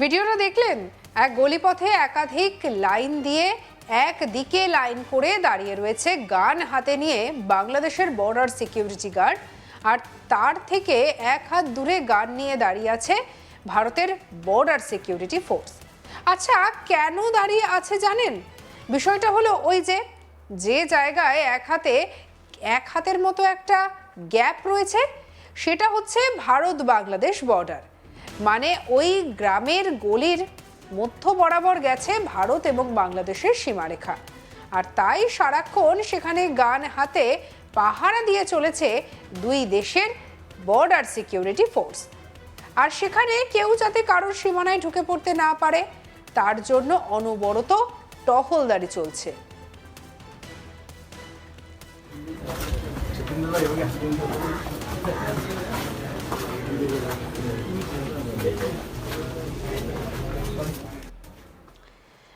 ভিডিওটা দেখলেন? এক গলিপথে একাধিক লাইন দিয়ে একদিকে লাইন করে দাঁড়িয়ে রয়েছে গান হাতে নিয়ে বাংলাদেশের বর্ডার সিকিউরিটি গার্ড, আর তার থেকে এক হাত দূরে গান নিয়ে দাঁড়িয়ে আছে ভারতের বর্ডার সিকিউরিটি ফোর্স। আচ্ছা, কেন দাঁড়িয়ে আছে জানেন? বিষয়টা হলো ওই যে জায়গায় এক হাতের মতো একটা গ্যাপ রয়েছে, সেটা হচ্ছে ভারত বাংলাদেশ বর্ডার। মানে ওই গ্রামের গলির মধ্য বরাবর গেছে ভারত এবং বাংলাদেশের সীমারেখা, আর তাই সারাক্ষণ সেখানে গান হাতে পাহারা দিয়ে চলেছে দুই দেশের বর্ডার সিকিউরিটি ফোর্স। আর সেখানে কেউ যাতে কারোর সীমানায় ঢুকে পড়তে না পারে তার জন্য অনবরত টহলদারি চলছে।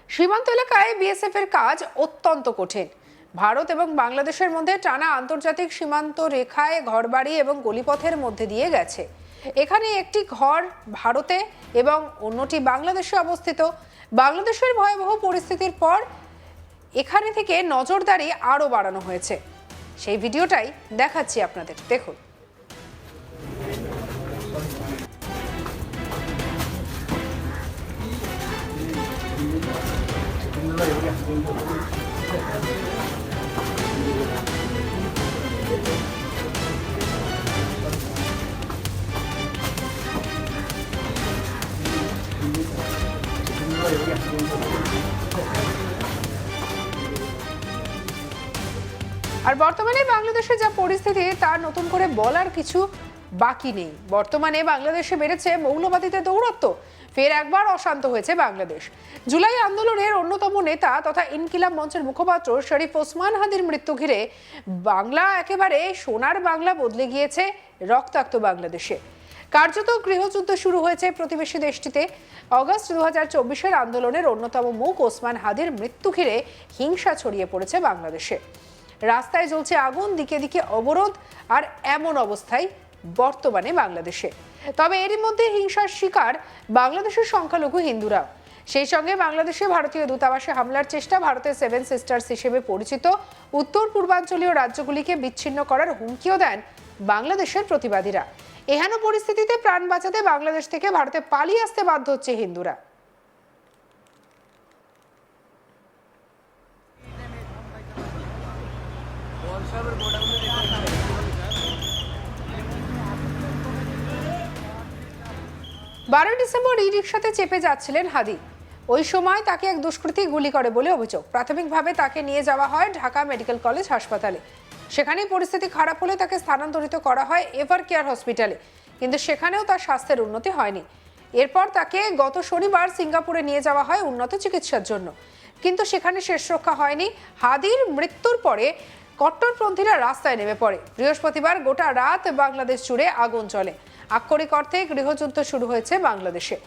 সীমান্ত এলাকায় বিএসএফ এর কাজ অত্যন্ত কঠিন। ভারত এবং বাংলাদেশের মধ্যে টানা আন্তর্জাতিক সীমান্ত রেখায় ঘরবাড়ি এবং গলিপথের মধ্যে দিয়ে গেছে। এখানে একটি ঘর ভারতে এবং অন্যটি বাংলাদেশে অবস্থিত। বাংলাদেশের ভয়াবহ পরিস্থিতির পর এখানে থেকে নজরদারি আরও বাড়ানো হয়েছে। সেই ভিডিওটাই দেখাচ্ছি আপনাদের, দেখুন। আর বর্তমানে বাংলাদেশে যা পরিস্থিতি তার নতুন করে বলার কিছু বাকি নেই। বর্তমানে বাংলাদেশে বেড়েছে মৌলবাদীদের দৌরাত্ম্য, ফের একবার অশান্ত হয়েছে বাংলাদেশ। জুলাই আন্দোলনের অন্যতম নেতা তথা ইনকিলাব মঞ্চের মুখপাত্র শরীফ ওসমান হাদির মৃত্যু ঘিরে বাংলা একেবারে সোনার বাংলা বদলে গিয়েছে রক্তাক্ত বাংলাদেশে। কার্যত গৃহযুদ্ধ শুরু হয়েছে প্রতিবেশী দেশটিতে। অগস্ট 2024-এর আন্দোলনের অন্যতম মুখ ওসমান হাদির মৃত্যু ঘিরে হিংসা ছড়িয়ে পড়েছে বাংলাদেশে। রাস্তায় জ্বলছে আগুন, দিকে দিকে অবরোধ, আর এমন অবস্থায় বর্তমানে বাংলাদেশে। তবে এরই মধ্যে হিংসার শিকার বাংলাদেশের সংখ্যালঘু হিন্দুরা। সেই সঙ্গে বাংলাদেশে ভারতীয় দূতাবাসে হামলার চেষ্টা, ভারতের 7 সিস্টার্স হিসেবে পরিচিত উত্তর পূর্বাঞ্চলীয় রাজ্যগুলিকে বিচ্ছিন্ন করার হুমকিও দেন বাংলাদেশের প্রতিবাদীরা। এহেন পরিস্থিতিতে প্রাণ বাঁচাতে বাংলাদেশ থেকে ভারতে পালিয়ে আসতে বাধ্য হচ্ছে হিন্দুরা। ডিসেম্বর ই রিকশাতে চেপে যাচ্ছিলেন হাদি। ওই সময় তাকে এক দুষ্কৃতী গুলি করে বলে অভিযোগ। প্রাথমিকভাবে তাকে নিয়ে যাওয়া হয় ঢাকা মেডিকেল কলেজ হাসপাতালে। সেখানেই পরিস্থিতি খারাপ হলে তাকে স্থানান্তরিত করা হয় এভার কেয়ার হসপিটালে, কিন্তু সেখানেও তার স্বাস্থ্যের উন্নতি হয়নি। এরপর তাকে গত শনিবার সিঙ্গাপুরে নিয়ে যাওয়া হয় উন্নত চিকিৎসার জন্য, কিন্তু সেখানে শেষ রক্ষা হয়নি। হাদির মৃত্যুর পরে কট্টরপন্থীরা রাস্তায় নেমে পড়ে। বৃহস্পতিবার গোটা রাত বাংলাদেশ জুড়ে আগুন চলে। আক্ষরিক অর্থে গৃহযুদ্ধ শুরু হয়েছে বাংলাদেশে।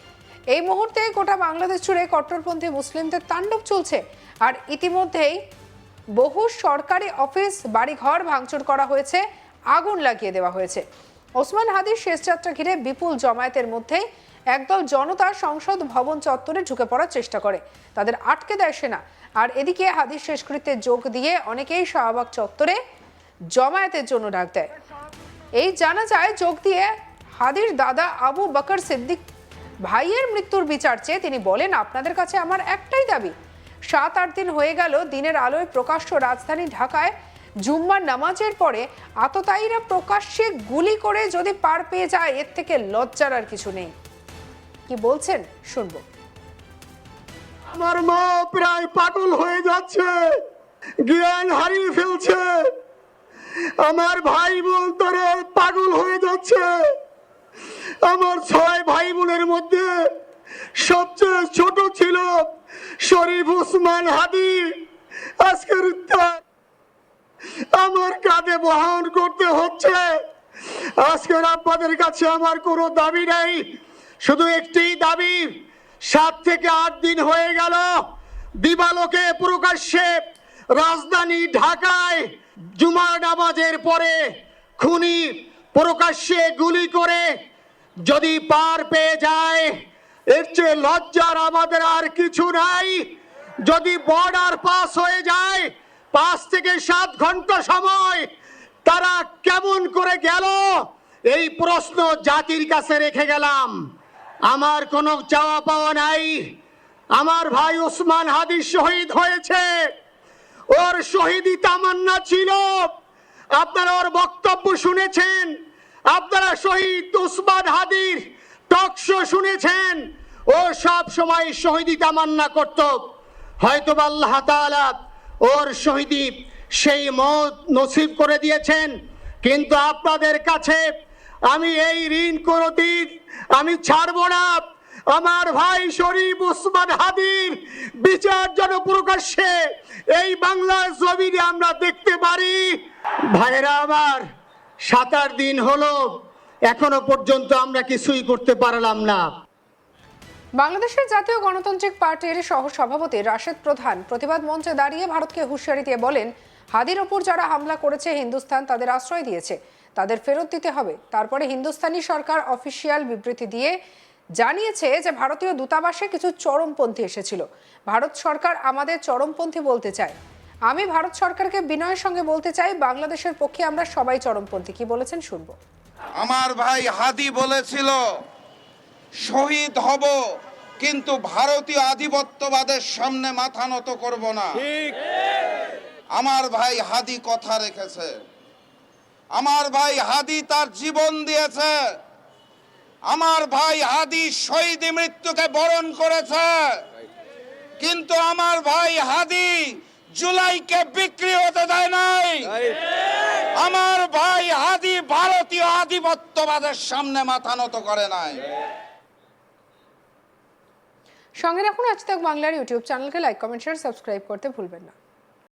এই মুহূর্তে গোটা বাংলাদেশ জুড়ে কট্টরপন্থী মুসলিমদের তাণ্ডব চলছে, আর ইতিমধ্যেই বহু সরকারি অফিস, বাড়িঘর ভাঙচুর করা হয়েছে, আগুন লাগিয়ে দেওয়া হয়েছে। ওসমান হাদির শেষ যাত্রা ঘিরে বিপুল জমায়েতের মধ্যে একদল জনতা সংসদ ভবন চত্বরে ঢুকে পড়ার চেষ্টা করে, তাদের আটকে দেয় সেনা। আর এদিকে হাদির শেষকৃত্যে যোগ দিয়ে অনেকেই শাহবাগ চত্বরে জমায়েতের জন্য ডাক দেয়। এই জানাজায় যোগ দিয়ে হাদির দাদা আবু বকর সিদ্দিক ভাইয়ের মৃত্যুর বিচার চেয়ে তিনি বলেন, আপনাদের কাছে আমার একটাই দাবি, 7-8 দিন হয়ে গেল দিনের আলোয় প্রকাশ্য রাজধানী ঢাকায় জুম্মার নামাজের পরে আততায়ীরা প্রকাশ্যে গুলি করে যদি পার পেয়ে যায়, এর থেকে লজ্জার আর কিছু নেই। কি বলছেন শুনবো। আমার মা প্রায় পাগল হয়ে যাচ্ছে, জ্ঞান হারিয়ে ফেলছে। আমার ভাই বোন তারা পাগল হয়ে যাচ্ছে। আমার 6 ভাই বোনের মধ্যে সবচেয়ে ছোট ছিল শরীফ ওসমান হাদি। আজকের আমার কাঁধে বহন করতে হচ্ছে। আজকের আপনাদের কাছে আমার কোনো দাবি নাই, শুধু একটি দাবি, 7 থেকে 8 দিন হয়ে গেল দিবালোকে প্রকাশ্যে রাজধানী ঢাকায় জুমার নামাজের পরে খুনি প্রকাশ্যে গুলি করে যদি পার পেয়ে যায়, এর চেয়ে লজ্জার আমাদের আর কিছু নাই। যদি বর্ডার পাস হয়ে যায়, 5 থেকে 7 ঘন্টা সময় তারা কেমন করে গেল, এই প্রশ্ন জাতির কাছে রেখে গেলাম। আমার কোনো চাওয়া পাওয়া নাই। আমার ভাই ওসমান হাদি শহীদ হয়েছে, ওর শহীদি তামান্না ছিল। আপনারা ওর বক্তব্য শুনেছেন, আপনারা শহীদ ওসমান হাদির টক শো শুনেছেন। ও সব সময় শহীদি তামান্না করত। হয়তো আল্লাহ তাআলা ওর শহীদি সেই মত নসিব করে দিয়েছেন। কিন্তু আপনাদের কাছে আমি এই ঋণ কোনদিন আমি ছাড়বো না। আমার ভাই শরীফ ওসমান হাদির বিচার যেন প্রকাশ্যে এই বাংলার জমিনে আমরা দেখতে পারি। ভাইরা আমার, 7-8 দিন হলো, এখনো পর্যন্ত আমরা কিছুই করতে পারলাম না। বাংলাদেশের জাতীয় গণতান্ত্রিক পার্টির সহ সভাপতি রাশেদ প্রধান প্রতিবাদ মঞ্চে দাঁড়িয়ে ভারতকে হুঁশিয়ারি দিয়ে বলেন, হাদির ওপর যারা হামলা করেছে হিন্দুস্তান তাদের আশ্রয় দিয়েছে, তাদের ফেরত দিতে হবে। তারপরে হিন্দুস্তানি সরকার অফিসিয়াল বিবৃতি দিয়ে জানিয়েছে যে ভারতীয় দূতাবাসে কিছু চরমপন্থী এসেছিল। ভারত সরকার আমাদের চরমপন্থী বলতে চায়। আমি ভারত সরকারকে বিনয়ের সঙ্গে বলতে চাই, বাংলাদেশের পক্ষে আমরা সবাই চরমপন্থী। কি বলেছেন শুনবো। আমার ভাই হাদি বলেছিল, শহীদ হব কিন্তু ভারতীয় আধিপত্যবাদের সামনে মাথা নত করব না। আমার ভাই হাদি কথা রেখেছে। আমার ভাই হাদি তার জীবন দিয়েছে। আমার ভাই হাদি শহীদি মৃত্যুকে বরণ করেছে। কিন্তু আমার ভাই হাদি জুলাইকে বিক্রি হতে দেয় নাই। আমার ভাই হাদি ভারতীয় আধিপত্যবাদের সামনে মাথা নত করে নাই। সঙ্গে রাখুন আজ তাক বাংলার ইউটিউব চ্যানেলকে লাইক, কমেন্ট, শেয়ার, সাবস্ক্রাইব করতে ভুলবেন না।